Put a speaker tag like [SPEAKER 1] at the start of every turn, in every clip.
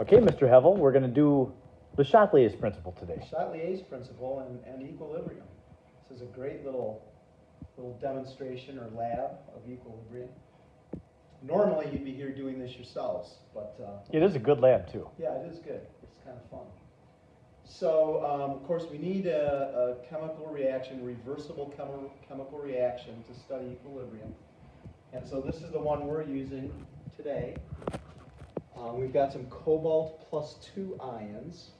[SPEAKER 1] Okay, Mr. Hevel, we're going to do the Chatelier's principle today.
[SPEAKER 2] Chatelier's principle and equilibrium. This is a great little demonstration or lab of equilibrium. Normally you'd be here doing this yourselves, but
[SPEAKER 1] It is a good lab too.
[SPEAKER 2] yeah, it is good. It's kind of fun. So, of course, we need a chemical reaction, reversible chemical reaction to study equilibrium. And so this is the one we're using today. We've got some cobalt plus 2 ions,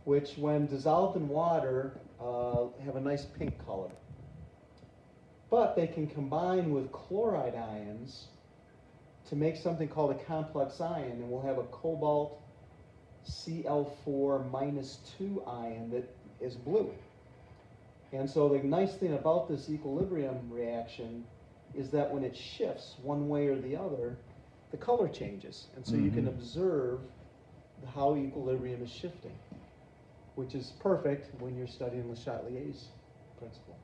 [SPEAKER 2] which when dissolved in water have a nice pink color. But they can combine with chloride ions to make something called a complex ion, and we'll have a cobalt Cl4 minus 2 ion that is blue. And so the nice thing about this equilibrium reaction is that when it shifts one way or the other, the color changes. And so you can observe how equilibrium is shifting, which is perfect when you're studying Le Chatelier's principle.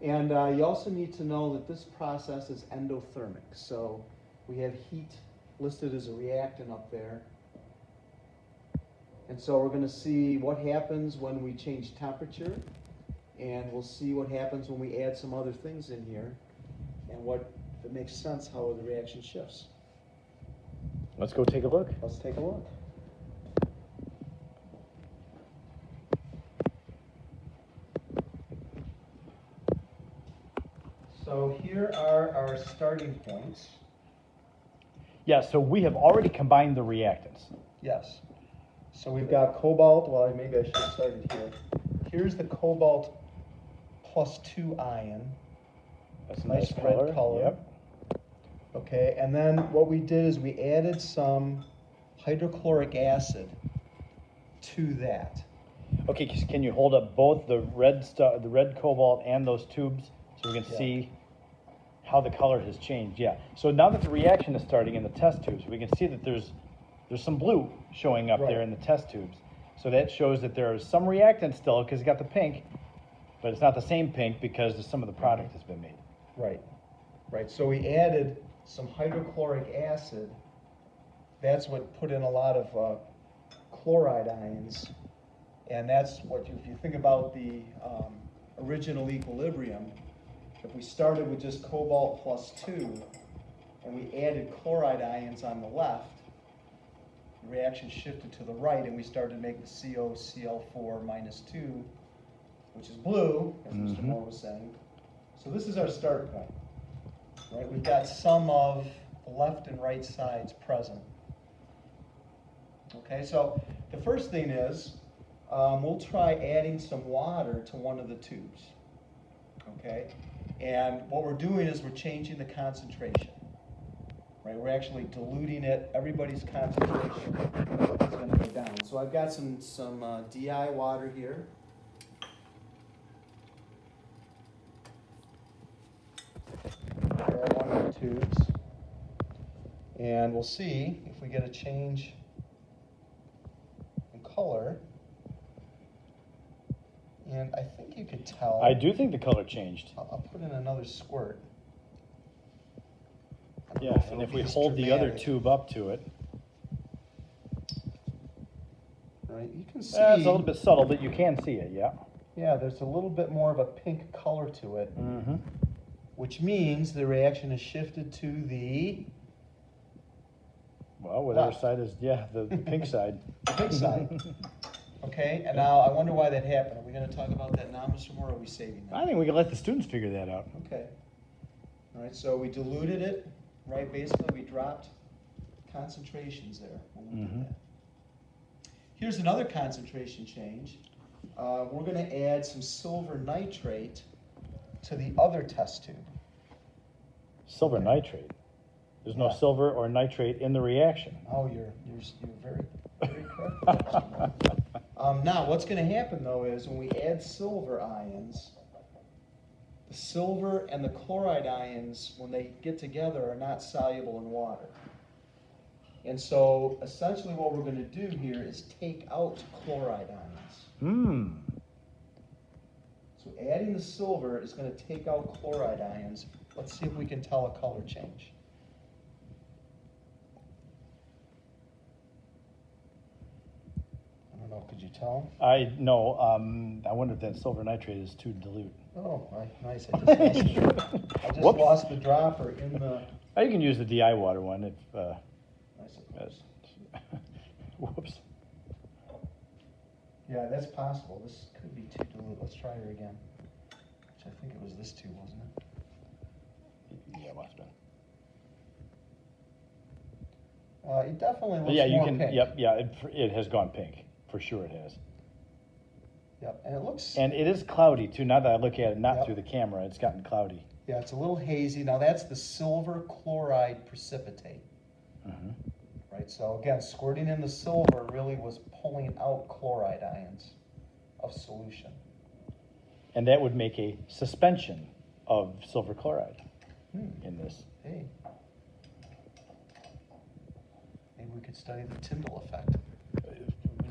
[SPEAKER 2] And you also need to know that this process is endothermic. So we have heat listed as a reactant up there. And so we're going to see what happens when we change temperature, and we'll see what happens when we add some other things in here, and what, if it makes sense, how the reaction shifts.
[SPEAKER 1] Let's go take a look.
[SPEAKER 2] Let's take a look. So here are our starting points.
[SPEAKER 1] Yeah, so we have already combined the reactants.
[SPEAKER 2] Yes. So we've got cobalt, well, maybe I should have started here. Here's the cobalt plus 2 ion.
[SPEAKER 1] That's a
[SPEAKER 2] Nice
[SPEAKER 1] nice
[SPEAKER 2] red color.
[SPEAKER 1] Yep.
[SPEAKER 2] Okay, and then what we did is we added some hydrochloric acid to that.
[SPEAKER 1] Okay, can you hold up both the red cobalt and those tubes so we can see how the color has changed? Yeah. So now that the reaction is starting in the test tubes, we can see that there's some blue showing up there in the test tubes. So that shows that there is some reactant still because it's got the pink, but it's not the same pink because some of the product has been made.
[SPEAKER 2] Right. Right. So we added some hydrochloric acid. That's what put in a lot of chloride ions. And that's what, if you think about the original equilibrium, if we started with just cobalt plus 2 and we added chloride ions on the left, the reaction shifted to the right and we started to make the COCl4 minus 2, which is blue, as Mr. Moore was saying. So this is our start point. Right? We've got some of the left and right sides present. Okay, so the first thing is we'll try adding some water to one of the tubes. Okay, and what we're doing is we're changing the concentration. Right, we're actually diluting it. Everybody's concentration is going to go down. So I've got some DI water here. One of the tubes, and we'll see if we get a change in color. And I think you could tell.
[SPEAKER 1] I do think the color changed.
[SPEAKER 2] I'll put in another squirt.
[SPEAKER 1] Yeah, and if we hold the other tube up to it,
[SPEAKER 2] right, you can see.
[SPEAKER 1] It's a little bit subtle, but you can see it. Yeah.
[SPEAKER 2] Yeah, there's a little bit more of a pink color to it. Which means the reaction is shifted to the...
[SPEAKER 1] Well, whatever side is, the pink side.
[SPEAKER 2] The pink side. Okay, and now I wonder why that happened. Are we going to talk about that now, Mr. Moore, or are we saving that?
[SPEAKER 1] I think we can let the students figure that out.
[SPEAKER 2] Okay. All right, so we diluted it, right? Basically, we dropped concentrations there when we did that. Here's another concentration change. We're going to add some silver nitrate to the other test tube.
[SPEAKER 1] Silver nitrate. There's no silver or nitrate in the reaction.
[SPEAKER 2] Oh, you're very, very correct. Now, what's going to happen, though, is when we add silver ions, the silver and the chloride ions, when they get together, are not soluble in water. And so, essentially, what we're going to do here is take out chloride ions. So adding the silver is going to take out chloride ions. Let's see if we can tell a color change. Could you tell?
[SPEAKER 1] I know, I wonder if that silver nitrate is too dilute.
[SPEAKER 2] Oh, nice. I just
[SPEAKER 1] Whoops.
[SPEAKER 2] lost the dropper in the,
[SPEAKER 1] Oh, you can use the DI water one if,
[SPEAKER 2] I suppose.
[SPEAKER 1] whoops.
[SPEAKER 2] Yeah, that's possible. This could be too dilute. Let's try her again. Which I think it was this tube, wasn't it?
[SPEAKER 1] Yeah, it must have been.
[SPEAKER 2] It definitely looks
[SPEAKER 1] Yeah, you
[SPEAKER 2] more
[SPEAKER 1] can,
[SPEAKER 2] pink.
[SPEAKER 1] yep, yeah, it has gone pink, for sure it has.
[SPEAKER 2] Yep, and it looks,
[SPEAKER 1] And it is cloudy too, now that I look at it, not
[SPEAKER 2] Yep.
[SPEAKER 1] through the camera, it's gotten cloudy.
[SPEAKER 2] yeah, it's a little hazy. Now that's the silver chloride precipitate,
[SPEAKER 1] Mhm.
[SPEAKER 2] right? So again, squirting in the silver really was pulling out chloride ions of solution.
[SPEAKER 1] And that would make a suspension of silver chloride
[SPEAKER 2] Hmm.
[SPEAKER 1] in this.
[SPEAKER 2] Hey. Maybe we could study the Tyndall effect.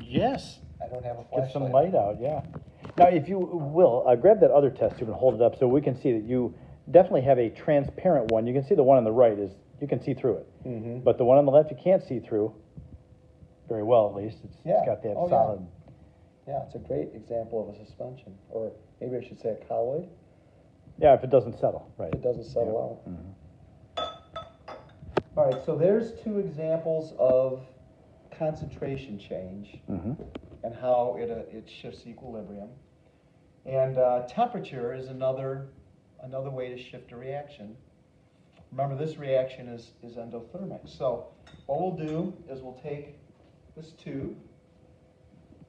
[SPEAKER 1] Yes,
[SPEAKER 2] I don't have a flashlight.
[SPEAKER 1] get some light out, yeah. Now, if you will, grab that other test tube and hold it up so we can see that you definitely have a transparent one. You can see the one on the right is, you can see through it.
[SPEAKER 2] Mhm.
[SPEAKER 1] But the one on the left you can't see through, very well at least. It's
[SPEAKER 2] Yeah.
[SPEAKER 1] got that
[SPEAKER 2] Oh, yeah.
[SPEAKER 1] solid.
[SPEAKER 2] Yeah, it's a great example of a suspension, or maybe I should say a colloid.
[SPEAKER 1] Yeah, if it doesn't settle, right.
[SPEAKER 2] It doesn't settle
[SPEAKER 1] Yeah.
[SPEAKER 2] out.
[SPEAKER 1] Mhm.
[SPEAKER 2] All right, so there's two examples of concentration change
[SPEAKER 1] Mhm.
[SPEAKER 2] and how it shifts equilibrium. And temperature is another way to shift a reaction. Remember, this reaction is endothermic. So what we'll do is we'll take this tube,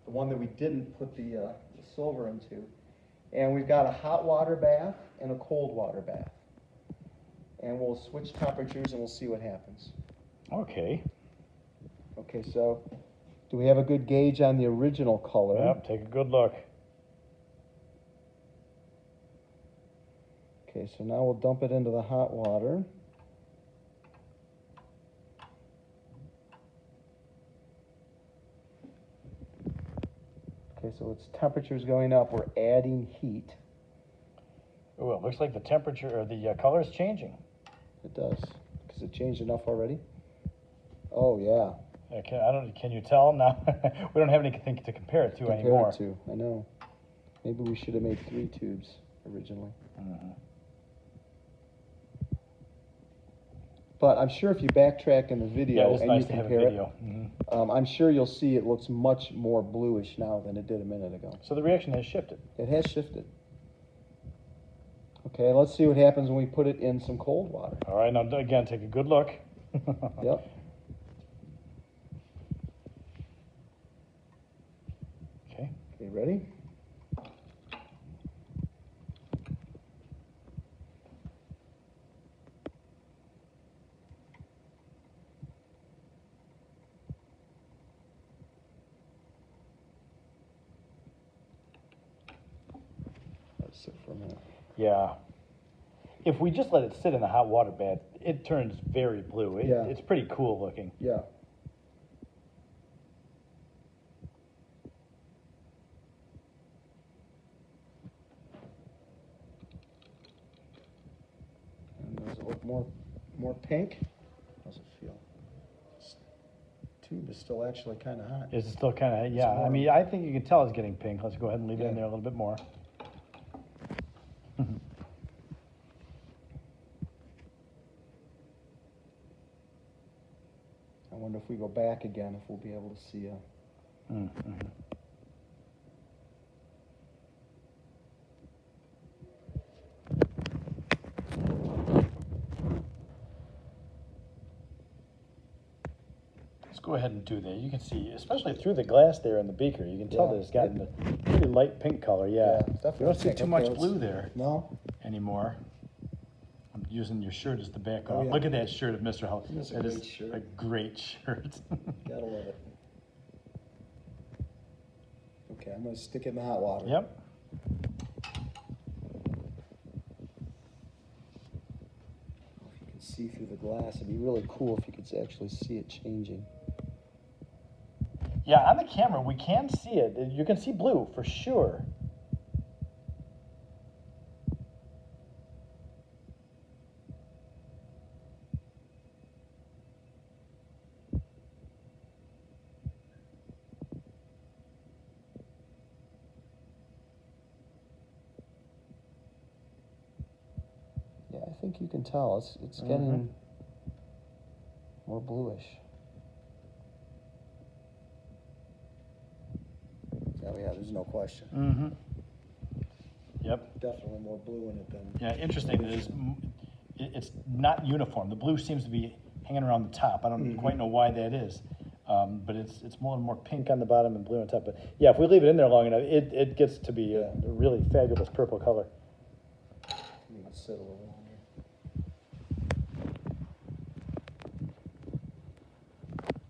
[SPEAKER 2] the one that we didn't put the silver into, and we've got a hot water bath and a cold water bath. And we'll switch temperatures and we'll see what happens.
[SPEAKER 1] Okay.
[SPEAKER 2] Okay, so do we have a good gauge on the original color?
[SPEAKER 1] Yep, take a good look.
[SPEAKER 2] Okay, so now we'll dump it into the hot water. Okay, so its temperature's going up. We're adding heat.
[SPEAKER 1] Oh, it looks like the temperature or the color is changing.
[SPEAKER 2] It does, because it changed enough already. Oh, yeah.
[SPEAKER 1] Can you tell now? We don't have anything to compare it to
[SPEAKER 2] Compare
[SPEAKER 1] anymore.
[SPEAKER 2] it to, I know. Maybe we should have made 3 tubes originally.
[SPEAKER 1] Mhm.
[SPEAKER 2] But I'm sure if you backtrack in the
[SPEAKER 1] Yeah,
[SPEAKER 2] video
[SPEAKER 1] it's
[SPEAKER 2] and
[SPEAKER 1] nice
[SPEAKER 2] you
[SPEAKER 1] to have a
[SPEAKER 2] compare
[SPEAKER 1] video. Mhm.
[SPEAKER 2] it, I'm sure you'll see it looks much more bluish now than it did a minute ago.
[SPEAKER 1] So the reaction has shifted.
[SPEAKER 2] It has shifted. Okay, let's see what happens when we put it in some cold water.
[SPEAKER 1] All right, now again, take a good look.
[SPEAKER 2] Yep.
[SPEAKER 1] Okay.
[SPEAKER 2] Okay, ready? Let's sit for a minute.
[SPEAKER 1] Yeah. If we just let it sit in the hot water bath, it turns very blue.
[SPEAKER 2] Yeah.
[SPEAKER 1] It's pretty cool looking.
[SPEAKER 2] Yeah. And does it look more pink? How's it feel? This tube is still actually kind of hot.
[SPEAKER 1] Is it still kind of, yeah. I
[SPEAKER 2] warm.
[SPEAKER 1] mean, I think you can tell it's getting pink. Let's go ahead and leave it in
[SPEAKER 2] Yeah.
[SPEAKER 1] there a little bit more.
[SPEAKER 2] I wonder if we go back again, if we'll be able to see a...
[SPEAKER 1] Mm-hmm. Let's go ahead and do that. You can see, especially through the glass there in the beaker, you can tell
[SPEAKER 2] Yeah.
[SPEAKER 1] that it's gotten a pretty light pink color. Yeah,
[SPEAKER 2] it's definitely
[SPEAKER 1] you don't see
[SPEAKER 2] pink.
[SPEAKER 1] too
[SPEAKER 2] Okay,
[SPEAKER 1] much
[SPEAKER 2] let's-
[SPEAKER 1] blue there
[SPEAKER 2] No?
[SPEAKER 1] anymore. I'm using your shirt as the background.
[SPEAKER 2] Oh, yeah.
[SPEAKER 1] Look at that shirt of Mr. Hull.
[SPEAKER 2] That's a
[SPEAKER 1] That is
[SPEAKER 2] great shirt.
[SPEAKER 1] a great shirt.
[SPEAKER 2] Gotta love it. Okay, I'm gonna stick it in the hot water.
[SPEAKER 1] Yep.
[SPEAKER 2] If you can see through the glass, it'd be really cool if you could actually see it changing.
[SPEAKER 1] Yeah, on the camera we can see it. You can see blue for sure.
[SPEAKER 3] think you can tell. It's getting more bluish. Oh yeah, there's no question.
[SPEAKER 1] Mm-hmm. Yep.
[SPEAKER 2] Definitely more blue in it than.
[SPEAKER 1] Yeah, interesting. It's not uniform. The blue seems to be hanging around the top. I don't quite know why that is. But it's more and more pink on the bottom and blue on top. But yeah, if we leave it in there long enough, it gets to be a really fabulous purple color.
[SPEAKER 2] You can sit a little longer.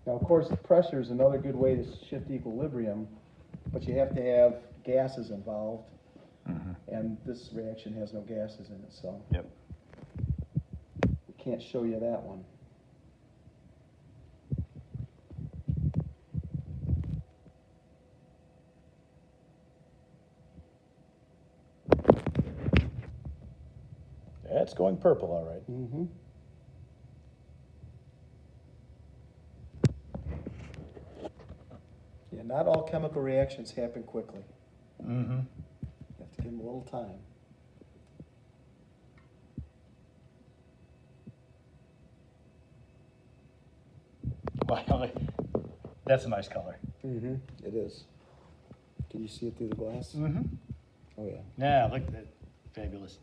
[SPEAKER 2] Now, of course, pressure is another good way to shift equilibrium, but you have to have gases involved, and this reaction has no gases in it, so
[SPEAKER 1] Yep.
[SPEAKER 2] we can't show you that one.
[SPEAKER 1] That's going purple, all right.
[SPEAKER 2] Mm-hmm. Yeah, not all chemical reactions happen quickly.
[SPEAKER 1] Mm-hmm.
[SPEAKER 2] You have to give them a little time.
[SPEAKER 1] Well, that's a nice color.
[SPEAKER 2] Mm-hmm. It is. Can you see it through the glass?
[SPEAKER 1] Mm-hmm.
[SPEAKER 2] Oh, yeah.
[SPEAKER 1] Yeah, look at that. Fabulous.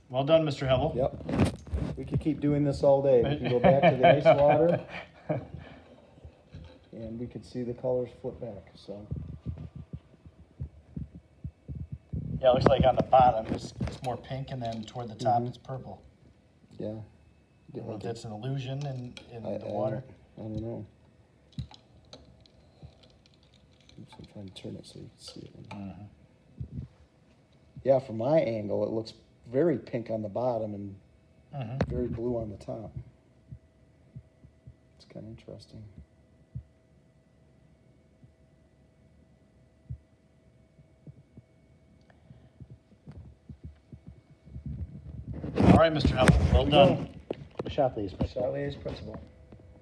[SPEAKER 1] Well done, Mr. Hevel.
[SPEAKER 2] Yep. We could keep doing this all day. We can go back to the ice water, and we could see the colors flip back, so.
[SPEAKER 1] Yeah, it looks like on the bottom it's more pink, and then toward the top it's purple.
[SPEAKER 2] Yeah.
[SPEAKER 1] I don't know if that's an illusion in the
[SPEAKER 2] I
[SPEAKER 1] water.
[SPEAKER 2] don't know. Oops, I'm trying to turn it so you can see it. Yeah, from my angle, it looks very pink on the bottom and very blue on the top. It's kind of interesting.
[SPEAKER 1] All right, Mr. Hevel. Well done. Chatelier.
[SPEAKER 2] Chatellier's principle.